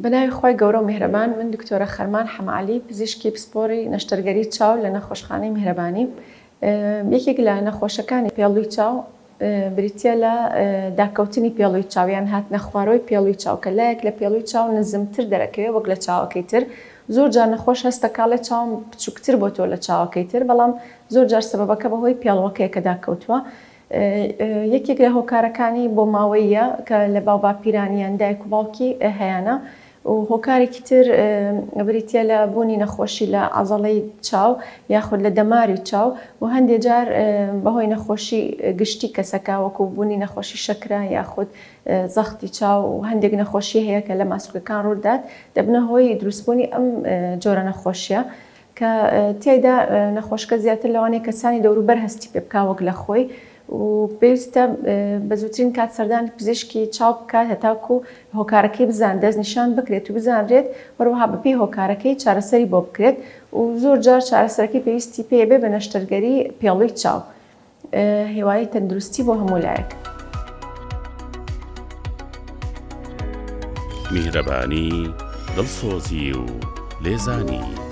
بەناوی خۆی گەورە و میهرەبان من دکتۆرە خەرمان حەماعەلی پزیشکی پسپۆڕی نەشتەرگەری چاو لە نەخۆشخانەی میهرەبانی. یەکێک لە نەخۆشەکانی پێڵووی چاو بریتیە لە داکەوتنی پێڵووی چاویان هاتنە خوارەوەی پێڵووی چاو کە لایەک لە پێڵووی چاو نزمتر دەرەکەوێت وەک لە چاوەکەی تر. زۆر جار نەخۆش هەستە کاڵێ چاوم بچووکتر بۆ تۆ لە چاوەکەی تر، بەڵام زۆر جار سەبەبەکە بەهۆی پێڵوەکەیە کە داکەوتووە. یەکێک لە هۆکارەکانی بۆ ماوەیە کە لە باوباپیرانیان دایک و باوکی هەیەە و هۆکارێکی تر بریتیە لە بوونی نەخۆشی لە عەزەڵەی چاو یاخود لە دەماری چاو و هەندێک جار بەهۆی نەخۆشی گشتی کەسەکە وەکو بوونی نەخۆشی شەکرە یاخود زەختی چاو و هەندێک نەخۆشی هەیە کە لە ماسوولەکان ڕوودات دەبنە هۆی دروستبوونی ئەم جۆرە نەخۆشیە کە تێیدا نەخۆشکە زیاتر لەوانەیە کەسانی دەوروبەر هەستی پێ بکا وەک لە خۆی و پێویستە بە زووترین کات سەردانی پزیشکی چاو بکات هەتاکو هۆکارەکەی بزان دەستنیشان بکرێت و بزانرێت وەروەها بەپێی هۆکارەکەی چارەسەری بۆ بکرێت و زۆر جار چارەسەرەکەی پێویستی پێبێ بە نەشتەرگەری پێڵووی چاو. هیوای تەندروستی بۆ هەموو لایەک. میهرەبانی، دڵسۆزی و لێزانی.